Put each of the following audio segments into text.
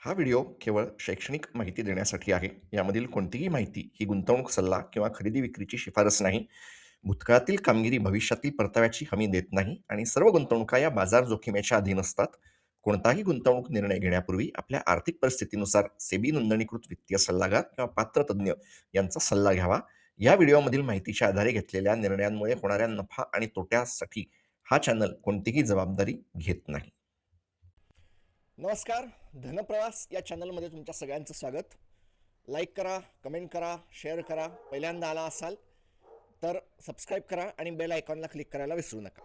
हा व्हिडिओ केवळ शैक्षणिक माहिती देण्यासाठी आहे. यामधील कोणतीही माहिती ही गुंतवणूक सल्ला किंवा खरेदी विक्रीची शिफारस नाही. भूतकाळातील कामगिरी भविष्यातील परताव्याची हमी देत नाही आणि सर्व गुंतवणुका या बाजार जोखमीच्या अधीन असतात. कोणताही गुंतवणूक निर्णय घेण्यापूर्वी आपल्या आर्थिक परिस्थितीनुसार सेबी नोंदणीकृत वित्तीय सल्लागार किंवा पात्र तज्ञ यांचा सल्ला घ्यावा. या व्हिडिओमधील माहितीच्या आधारे घेतलेल्या निर्णयांमुळे होणाऱ्या नफा आणि तोट्यासाठी हा चॅनल कोणतीही जबाबदारी घेत नाही. नमस्कार. धनप्रवास या चॅनलमध्ये तुमच्या सगळ्यांचं स्वागत. लाईक करा, कमेंट करा, शेअर करा. पहिल्यांदा आला असाल तर सबस्क्राईब करा आणि बेल आयकॉनला क्लिक करायला विसरू नका.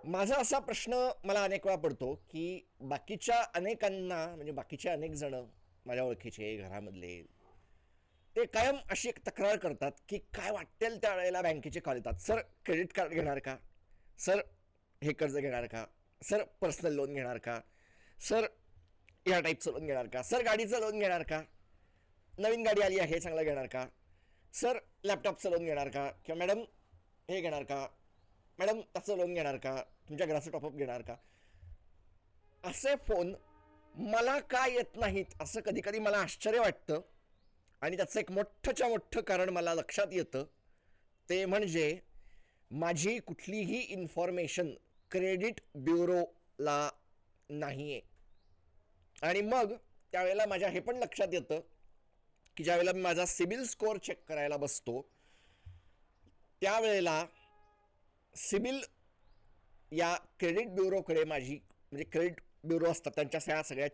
माझा असा प्रश्न मला अनेक वेळा पडतो की बाकीच्या अनेकांना म्हणजे बाकीचे अनेक जण माझ्या ओळखीचे घरामधले ते कायम अशी एक तक्रार करतात की काय वाटेल त्या वेळेला बँकेचे कॉल येतात. सर क्रेडिट कार्ड घेणार का, सर हे कर्ज घेणार का, सर पर्सनल लोन घेणार का, सर या टाईपचं लोन घेणार का, सर गाडीचं लोन घेणार का, नवीन गाडी आली आहे चांगलं घेणार का, सर लॅपटॉपचं लोन घेणार का, किंवा मॅडम हे घेणार का, मॅडम त्याचं लोन घेणार का, तुमच्या घराचं टॉपअप घेणार का. असे फोन मला का येत नाहीत असं कधी कधी मला आश्चर्य वाटतं. आणि त्याचं एक मोठं कारण मला लक्षात येतं. ते म्हणजे माझी कुठलीही इन्फॉर्मेशन क्रेडिट ब्युरोला नाही आहे. आणि मग त्यावेळेला माझ्या हे पण लक्षात येतं की ज्यावेळेला मी माझा सिबिल स्कोअर चेक करायला बसतो त्यावेळेला सिबिल या क्रेडिट ब्युरोकडे माझी म्हणजे क्रेडिट ब्युरो असतात त्यांच्या सगळ्या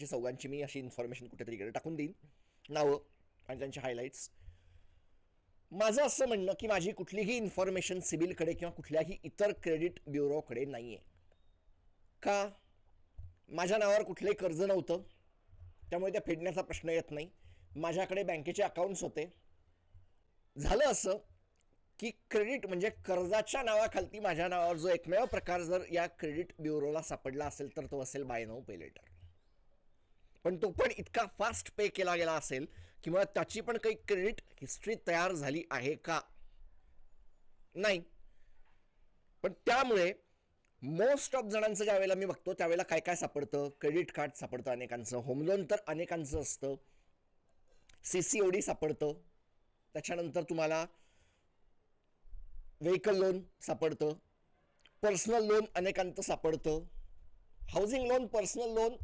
चौघांची मी अशी इन्फॉर्मेशन कुठेतरी इकडे टाकून देईन, नावं आणि त्यांचे हायलाइट्स. माझं असं म्हणणं की माझी कुठलीही इन्फॉर्मेशन सिबिलकडे किंवा कुठल्याही इतर क्रेडिट ब्युरोकडे नाही आहे. का? माझ्या नावावर कुठलंही कर्ज नव्हतं, त्यामुळे त्या फेडण्याचा प्रश्न येत नाही. माझ्याकडे बँकेचे अकाउंट्स होते. झालं असं की क्रेडिट म्हणजे कर्जाच्या नावाखालती माझ्या नावावर जो एकमेव प्रकार जर या क्रेडिट ब्युरोला सापडला असेल तर तो असेल बाय नाऊ पे लेटर. पण तो पण इतका फास्ट पे केला गेला असेल किंवा त्याची पण काही क्रेडिट हिस्ट्री तयार झाली आहे का? नाही. पण त्यामुळे मोस्ट ऑफ जणांचं ज्या वेळेला मी बघतो त्यावेळेला काय काय सापडतं, क्रेडिट कार्ड सापडतं अनेकांचं, होम लोन तर अनेकांचं असतं, सीसीओडी सापडतं, त्याच्यानंतर तुम्हाला व्हेकल लोन सापडतं, पर्सनल लोन अनेकांचं सापडतं, हाऊसिंग लोन, पर्सनल लोन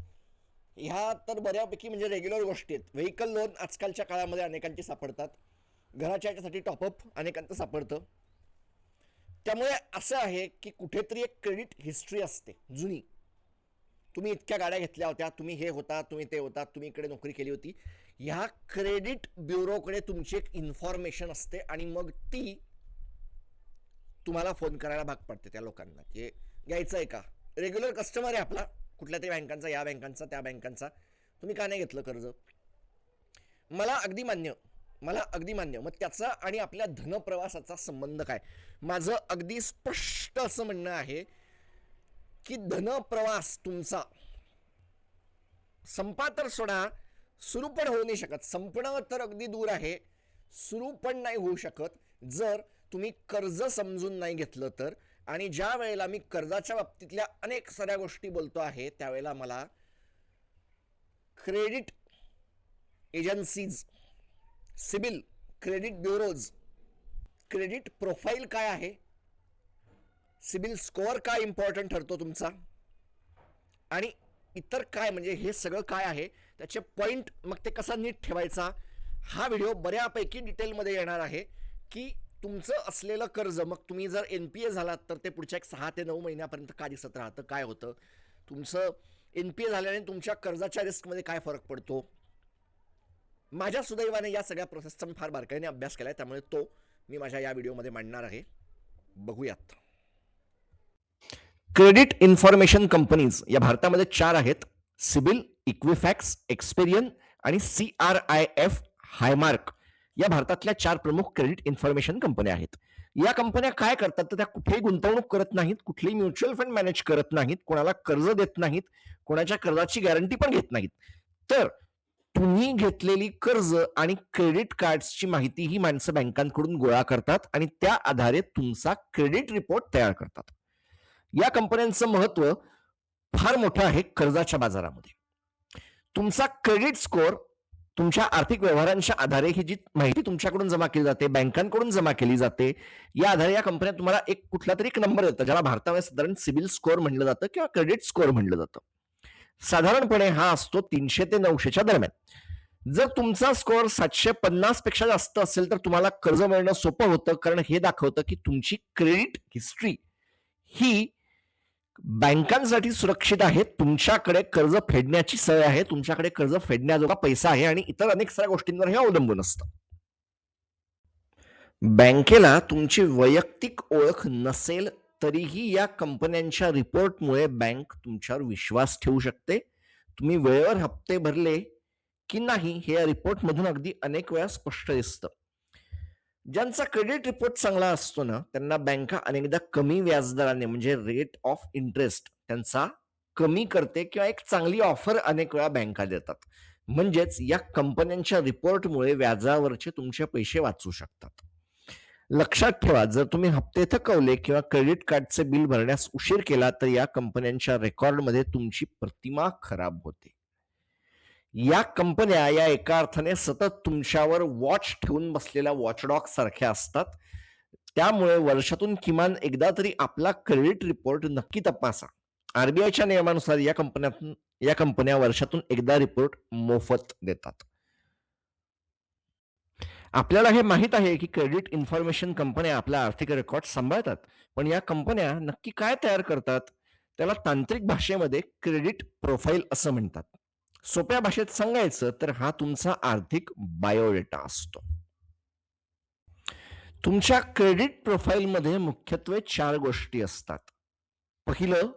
ह्या तर बऱ्यापैकी म्हणजे रेग्युलर गोष्टी आहेत. व्हेकल लोन आजकालच्या काळामध्ये अनेकांची सापडतात, घराच्या याच्यासाठी टॉपअप अनेकांचं सापडतं. त्यामुळे असं आहे की कुठेतरी एक क्रेडिट हिस्ट्री असते जुनी. तुम्ही इतक्या गाड्या घेतल्या होत्या, तुम्ही हे होता, तुम्ही ते होता, तुम्ही इकडे नोकरी केली होती, ह्या क्रेडिट ब्युरोकडे तुमची एक इन्फॉर्मेशन असते आणि मग ती तुम्हाला फोन करायला भाग पडते त्या लोकांना की घ्यायचं आहे का. रेग्युलर कस्टमर आहे आपला कुठल्या तरी बँकांचा, या बँकांचा, त्या बँकांचा, तुम्ही का नाही घेतलं कर्ज. मला अगदी मान्य. मग त्याचा आणि आपल्या धनप्रवासाचा संबंध काय? माझं अगदी स्पष्ट असं म्हणणं आहे की धनप्रवास तुमचा संपा तर सोडा, सुरू पण होऊ नाही शकत. संपणं तर अगदी दूर आहे, सुरू पण नाही होऊ शकत जर तुम्ही कर्ज समजून नाही घेतलं तर. आणि ज्या वेळेला मी कर्जाच्या बाबतीतल्या अनेक साऱ्या गोष्टी बोलतो आहे त्यावेळेला मला credit agencies, CIBIL, credit bureaus, credit profile काय आहे, सिबिल स्कोअर काय इम्पॉर्टंट ठरतो तुमचा, आणि इतर काय म्हणजे हे सगळं काय आहे त्याचे पॉइंट, मग ते कसा नीट ठेवायचा, हा व्हिडिओ बऱ्यापैकी डिटेलमध्ये येणार आहे. की तुमचं असलेलं कर्ज, मग तुम्ही जर NPA झालात तर ते पुढच्या 6 ते 9 महिन्यापर्यंत का दिसत राहतं, काय होतं, तुमचं NPA झाल्याने तुमच्या कर्जाच्या रिस्कमध्ये काय फरक पडतो. माझ्या सुदैवाने या सगळ्या प्रोसेसचा मी फार बारकाईने अभ्यास केलाय, त्यामुळे तो मी माझ्या या व्हिडिओमध्ये मांडणार आहे. बघूयात. क्रेडिट इन्फॉर्मेशन कंपनीज या भारतामध्ये 4 आहेत: सिबिल, इक्विफॅक्स, एक्सपेरियन आणि CRIF हायमार्क. या भारतातल्या 4 प्रमुख क्रेडिट इन्फॉर्मेशन कंपन्या आहेत. या कंपन्या काय करतात तर त्या कुठेही गुंतवणूक करत नाहीत, कुठलेही म्युच्युअल फंड मॅनेज करत नाहीत, कोणाला कर्ज देत नाहीत, कोणाच्या कर्जाची गॅरंटी पण घेत नाहीत. तर तुम्ही घेतलेली कर्ज आणि क्रेडिट कार्ड्सची माहिती ही माणसं बँकांकडून गोळा करतात आणि त्या आधारे तुमचा क्रेडिट रिपोर्ट तयार करतात. या कंपन्यांचं महत्व फार मोठं आहे कर्जाच्या बाजारामध्ये. तुमचा क्रेडिट स्कोअर तुमच्या आर्थिक व्यवहारांच्या आधारे ही जी माहिती तुमच्याकडून जमा केली जाते, बँकांकडून जमा केली जाते, या आधारे या कंपन्या तुम्हाला एक कुठला तरी एक नंबर देतात, ज्याला भारतामध्ये साधारण सिबिल स्कोअर म्हटलं जातं किंवा क्रेडिट स्कोअर म्हटलं जातं. साधारणपणे हा असतो 300 ते 900च्या दरम्यान. जर तुमचा स्कोअर 750 पेक्षा जास्त असेल तर तुम्हाला कर्ज मिळणं सोपं होतं, कारण हे दाखवतं की तुमची क्रेडिट हिस्ट्री ही बँकांसाठी सुरक्षित आहे. तुमच्याकडे कर्ज फेडण्याची सवय आहे, तुमच्याकडे कर्ज फेडण्याजोगा पैसा आहे आणि इतर अनेक साऱ्या गोष्टींवर हे अवलंबून असतं. बँकेला तुमची वैयक्तिक ओळख नसेल तरीही या कंपन्यांच्या रिपोर्टमुळे बँक तुमच्यावर विश्वास ठेवू शकते. तुम्ही वेळेवर हप्ते भरले की नाही हे या रिपोर्टमधून अगदी अनेक वेळा स्पष्ट दिसतं. ज्यांचा क्रेडिट रिपोर्ट चांगला असतो ना, त्यांना बँका अनेकदा कमी व्याजदराने म्हणजे रेट ऑफ इंटरेस्ट त्यांचा कमी करते किंवा एक चांगली ऑफर अनेक वेळा बँका देतात. म्हणजेच या कंपन्यांच्या रिपोर्टमुळे व्याजावरचे तुमचे पैसे वाचू शकतात. लक्षात ठेवा, जर तुम्ही हप्ते थकवले किंवा क्रेडिट कार्डचे बिल भरण्यास उशीर केला तर या कंपन्यांच्या रेकॉर्डमध्ये तुमची प्रतिमा खराब होते. या कंपन्या या एका अर्थाने सतत तुमच्यावर वॉच ठेवून बसलेल्या वॉचडॉग सारख्या असतात. त्यामुळे वर्षातून किमान एकदा तरी आपला क्रेडिट रिपोर्ट नक्की तपासा. आरबीआयच्या नियमानुसार या कंपन्या वर्षातून एकदा रिपोर्ट मोफत देतात. आपल्याला हे माहित आहे की क्रेडिट इन्फॉर्मेशन कंपन्या आपला आर्थिक रेकॉर्ड सांभाळतात, पण या कंपन्या नक्की काय तयार करतात त्याला तांत्रिक भाषेमध्ये क्रेडिट प्रोफाईल असं म्हणतात. सोप्या भाषेत सांगायचं तर हा तुमचा आर्थिक बायोडेटा असतो. तुमच्या क्रेडिट प्रोफाईलमध्ये मुख्यत्वे 4 गोष्टी असतात. पहिलं,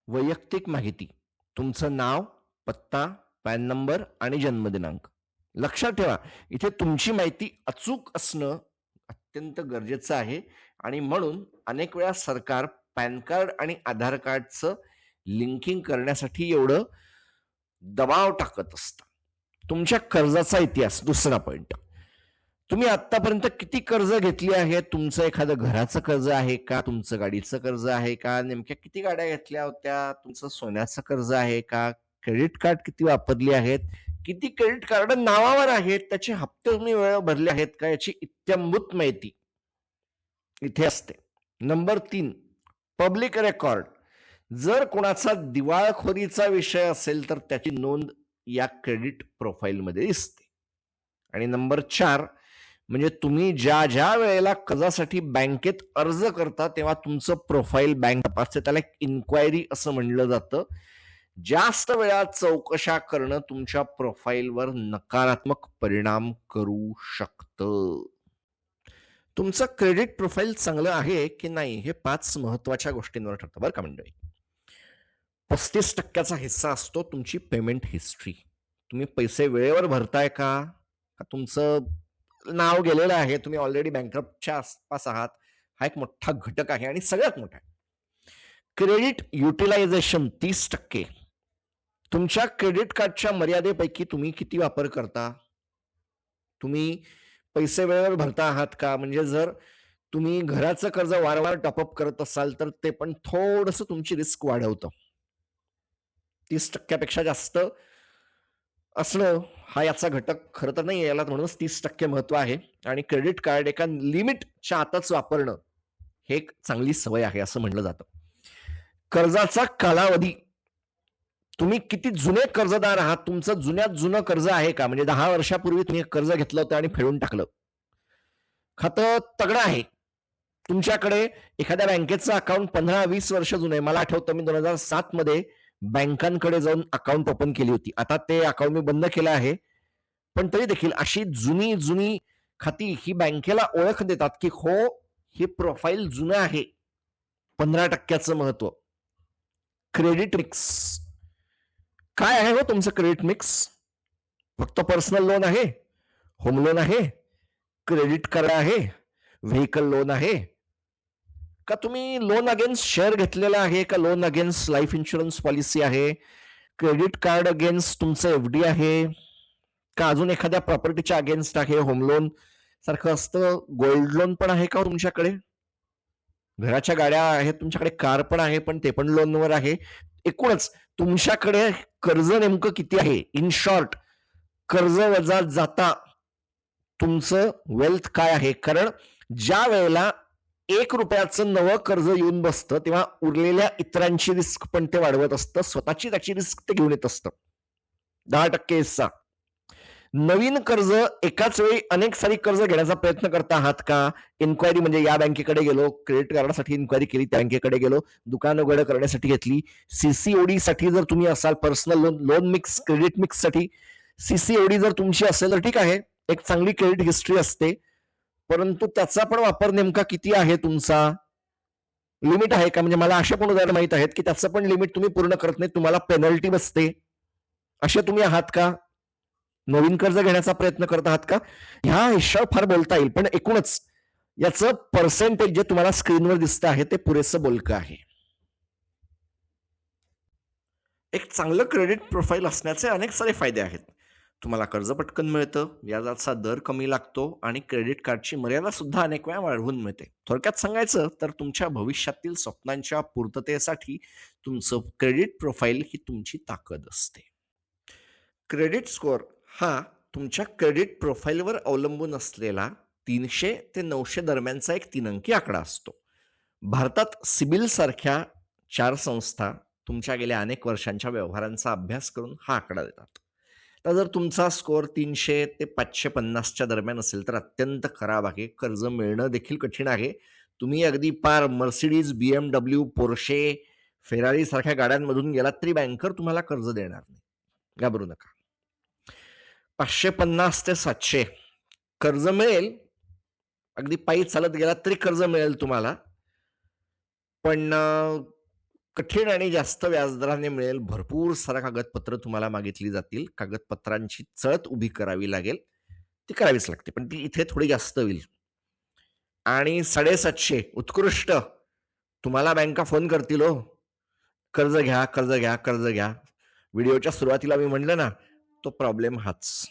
वैयक्तिक माहिती. तुमचं नाव, पत्ता, पॅन नंबर आणि जन्मदिनांक. लक्षात ठेवा, इथे तुमची माहिती अचूक असणं अत्यंत गरजेचं आहे आणि म्हणून अनेक वेळा सरकार पॅन कार्ड आणि आधार कार्डचं लिंकिंग करण्यासाठी एवढं दबाव टाकत असतं. तुमच्या कर्जाचा इतिहास, दुसरा पॉइंट. तुम्ही आतापर्यंत किती कर्ज घेतली आहे? तुमचं एखादं घराचं कर्ज आहे का? तुमचं गाडीचं कर्ज आहे का? नेमक्या किती गाड्या घेतल्या होत्या? तुमचं सोन्याचं कर्ज आहे का? क्रेडिट कार्ड किती वापरली आहेत? किती क्रेडिट कार्ड नावावर आहेत? त्याचे हप्ते तुम्ही वेळेवर भरले आहेत का? याची इत्थंभूत माहिती इथे असते. Number 3, public record. जर कोणाचा दिवाळखोरीचा विषय असेल तर त्याची नोंद या क्रेडिट प्रोफाईलमध्ये दिसते. आणि नंबर 4 म्हणजे तुम्ही ज्या ज्या वेळेला कर्जासाठी बँकेत अर्ज करता तेव्हा तुमचं प्रोफाईल बँक तपासते. त्याला एक इन्क्वायरी असं म्हणलं जातं. जास्त वेळा चौकशा करणं तुमच्या प्रोफाईलवर नकारात्मक परिणाम करू शकतं. तुमचं क्रेडिट प्रोफाईल चांगलं आहे की नाही हे 5 महत्वाच्या गोष्टींवर ठरतं बरं का मंडळी. 35% हिस्सा असतो तुमची पेमेंट हिस्ट्री. तुम्ही पैसे वेळेवर भरताय का? तुमचं नाव गेलेलं आहे, तुम्ही ऑलरेडी बँकरप्टच्या आसपास आहात, हा एक मोठा घटक आहे आणि सगळ्यात मोठा आहे. Credit utilization 30%. तुमच्या क्रेडिट कार्डच्या मर्यादेपैकी तुम्ही किती वापर करता? तुम्ही पैसे वेळेवर भरता आहात का? म्हणजे जर तुम्ही घराचं कर्ज वारंवार टॉपअप करत असाल तर ते पण थोडंसं तुमची रिस्क वाढवतं. 30% जास्त असणं हा याचा घटक खरं तर नाही, याला म्हणूनच 30% महत्व आहे. आणि क्रेडिट कार्ड एका लिमिटच्या आतच वापरणं हे एक चांगली सवय आहे असं म्हणलं जातं. कर्जाचा कालावधी. तुम्ही किती जुने कर्जदार आहात? तुमचं जुन्यात जुनं कर्ज आहे का? म्हणजे 10 वर्षापूर्वी तुम्ही कर्ज घेतलं होतं आणि फेडून टाकलं. खातं तगडं आहे. तुमच्याकडे एखाद्या बँकेचं अकाउंट 15-20 वर्ष जुनं आहे. मला आठवतं मी 2007 मध्ये बँकांकडे जाऊन अकाउंट ओपन केली होती. आता ते अकाउंट मी बंद केलं आहे. पण तरी देखील अशी जुनी खाती ही बँकेला ओळख देतात की हो, हे प्रोफाईल जुनं आहे. 15%चं महत्व. Credit mix. काय आहे हो तुमचं क्रेडिट मिक्स? फक्त पर्सनल लोन आहे, होम लोन आहे, क्रेडिट कार्ड आहे, व्हेकल लोन आहे का? तुम्ही लोन अगेन्स्ट शेअर घेतलेला आहे का? Loan against life insurance policy आहे? क्रेडिट कार्ड अगेन्स्ट तुमचं एफडी आहे का? अजून एखाद्या प्रॉपर्टीच्या अगेन्स्ट आहे? होम लोन सारखं असतं. गोल्ड लोन पण आहे का तुमच्याकडे? घराच्या गाड्या आहेत तुमच्याकडे, कार पण आहे पण ते पण लोनवर आहे. एकूणच तुमच्याकडे कर्ज नेमकं किती आहे, इन शॉर्ट कर्ज वजा जाता तुमचं वेल्थ काय आहे. कारण ज्या वेळेला 1 रुपयाचं नवं कर्ज येऊन बसतं तेव्हा उरलेल्या इतरांची रिस्क पण ते वाढवत असतं, स्वतःची त्याची रिस्क ते घेऊन येत असतं. 10% हिस्सा. नवीन कर्ज एकाच वेळी अनेक सारी कर्ज घेण्याचा प्रयत्न करता आहात का? इन्क्वायरी म्हणजे या बँकेकडे गेलो, क्रेडिट कार्डासाठी इन्क्वायरी केली, त्या बँकेकडे गेलो, दुकान उघड करण्यासाठी घेतली, सीसीओडी साठी जर तुम्ही असाल, personal loan loan mix credit mix साठी सीसीओडी जर तुमची असेल तर ठीक आहे, एक चांगली क्रेडिट हिस्ट्री असते. परंतु त्याचा पण वापर नेमका किती आहे तुमचा, लिमिट आहे का? म्हणजे मला अशा पण उदाहरण माहित आहेत की त्याचं पण लिमिट तुम्ही पूर्ण करत नाही, तुम्हाला पेनल्टी बसते. असे तुम्ही आहात का? नवीन कर्ज घेण्याचा प्रयत्न करत आहात का? ह्या हिशोब फार बोलता येईल, पण एकूणच याचं पर्सेंटेज जे तुम्हाला स्क्रीनवर दिसतं आहे ते पुरेसं बोलकं आहे. एक चांगलं क्रेडिट प्रोफाईल असण्याचे अनेक सारे फायदे आहेत. तुम्हाला कर्ज पटकन मिळतं, व्याजाचा दर कमी लागतो आणि क्रेडिट कार्डची मर्यादा सुद्धा अनेक वेळा वाढवून मिळते. थोडक्यात सांगायचं तर तुमच्या भविष्यातील स्वप्नांच्या पूर्ततेसाठी तुमचं क्रेडिट प्रोफाईल ही तुमची ताकद असते. क्रेडिट स्कोअर हा तुमच्या क्रेडिट प्रोफाईलवर अवलंबून असलेला 300 ते 900 दरम्यानचा एक 3 अंकी आकडा असतो. भारतात सिबिल सारख्या 4 संस्था तुमच्या गेल्या अनेक वर्षांच्या व्यवहारांचा अभ्यास करून हा आकडा देतात. तर जर तुमचा स्कोअर 300 ते 550च्या दरम्यान असेल तर अत्यंत खराब आहे, कर्ज मिळणं देखील कठीण आहे. तुम्ही अगदी पार मर्सिडीज, BMW, पोर्शे, फेरारी सारख्या गाड्यांमधून गेलात तरी बँकर तुम्हाला कर्ज देणार नाही. घाबरू नका. 550 ते 700 कर्ज मिळेल, अगदी पायी चालत गेलात तरी कर्ज मिळेल तुम्हाला, पण कठीण आणि जास्त व्याजदराने मिळेल. भरपूर सारा कागदपत्र तुम्हाला मागितली जातील, कागदपत्रांची चळत उभी करावी लागेल, ती करावीच लागते, पण ती इथे थोडी जास्त होईल. आणि 750 उत्कृष्ट, तुम्हाला बँका फोन करतील हो, कर्ज घ्या, कर्ज घ्या, कर्ज घ्या. व्हिडिओच्या सुरुवातीला मी म्हणलं ना, तो प्रॉब्लेम हाच.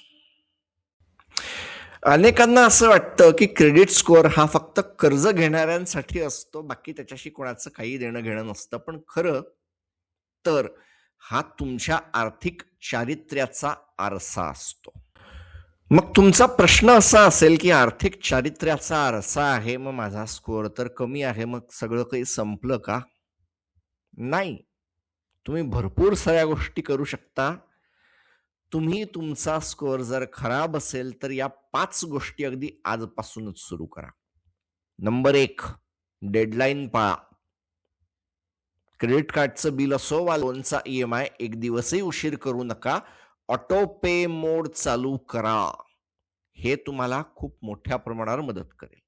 अनेकांना असं वाटतं की क्रेडिट स्कोअर हा फक्त कर्ज घेणाऱ्यांसाठी असतो, बाकी त्याच्याशी कोणाचं काही देणं घेणं नसतं. पण खरं तर हा तुमच्या आर्थिक चारित्र्याचा आरसा असतो. मग तुमचा प्रश्न असा असेल की आर्थिक चारित्र्याचा आरसा आहे, मग माझा स्कोअर तर कमी आहे, मग सगळं काही संपलं का? नाही, तुम्ही भरपूर साऱ्या गोष्टी करू शकता. तुम्ही तुमचा स्कोअर जर खराब असेल तर या 5 गोष्टी अगदी आजपासूनच सुरू करा. नंबर 1, डेडलाईन पाळा. क्रेडिट कार्डचं बिल असो वा लोनचा EMI एक दिवसही उशीर करू नका. ऑटो पे मोड चालू करा. हे तुम्हाला खूप मोठ्या प्रमाणावर मदत करेल.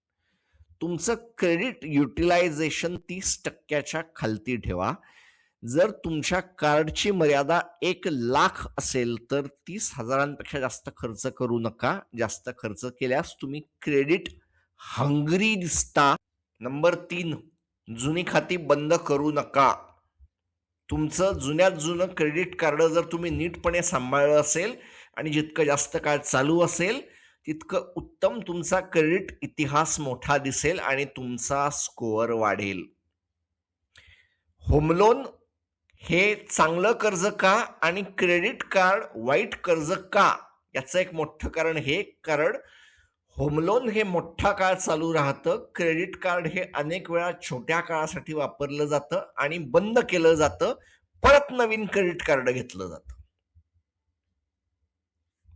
तुमचं क्रेडिट युटिलायझेशन 30%च्या खालती ठेवा. जर तुमच्या कार्डची मर्यादा 1,00,000 असेल तर 30,000पेक्षा जास्त खर्च करू नका. जास्त खर्च केल्यास तुम्ही क्रेडिट हंगरी दिसता. नंबर 3, जुनी खाती बंद करू नका. तुमचं जुन्यात जुनं क्रेडिट कार्ड जर तुम्ही नीटपणे सांभाळलं असेल आणि जितकं जास्त काळ चालू असेल तितकं उत्तम तुमचा क्रेडिट इतिहास मोठा दिसेल आणि तुमचा स्कोअर वाढेल. होम लोन हे चांगलं कर्ज का आणि क्रेडिट कार्ड वाईट कर्ज का, याचं एक मोठं कारण हे, कारण होम लोन हे मोठा काळ चालू राहतं, क्रेडिट कार्ड हे अनेक वेळा छोट्या काळासाठी वापरलं जातं आणि बंद केलं जातं, परत नवीन क्रेडिट कार्ड घेतलं जातं.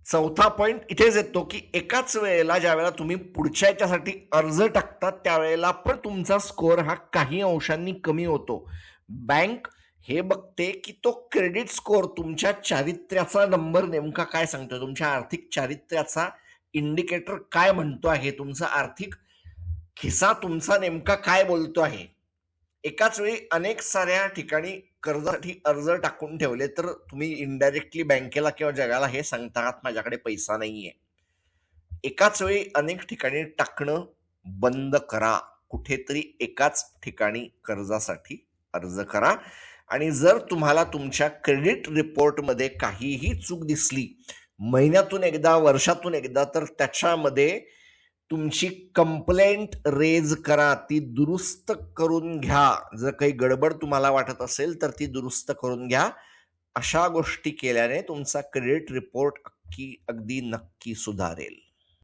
चौथा पॉइंट इथेच येतो की एकाच वेळेला ज्या वेळेला तुम्ही पुढच्या याच्यासाठी अर्ज टाकता त्यावेळेला पण तुमचा स्कोअर हा काही अंशांनी कमी होतो. बँक हे बघते की तो क्रेडिट स्कोअर तुमच्या चारित्र्याचा नंबर नेमका काय सांगतोय, तुमच्या आर्थिक चारित्र्याचा इंडिकेटर काय म्हणतो आहे, तुमचा आर्थिक खिसा तुमचा नेमका काय बोलतो आहे. एकाच वेळी अनेक साऱ्या ठिकाणी कर्जासाठी अर्ज टाकून ठेवले तर तुम्ही इनडायरेक्टली बँकेला किंवा जगाला हे सांगता आहात माझ्याकडे पैसा नाहीये. एकाच वेळी अनेक ठिकाणी टाकणं बंद करा. कुठेतरी एकाच ठिकाणी कर्जासाठी अर्ज करा. आणि जर तुम्हाला तुमच्या क्रेडिट रिपोर्टमध्ये काहीही चूक दिसली, महिन्यातून एकदा, वर्षातून एकदा, तर त्याच्यामध्ये तुमची कंप्लेंट रेज करा, ती दुरुस्त करून घ्या. जर काही गडबड तुम्हाला वाटत असेल तर ती दुरुस्त करून घ्या. अशा गोष्टी केल्याने तुमचा क्रेडिट रिपोर्ट अगदी नक्की सुधारेल.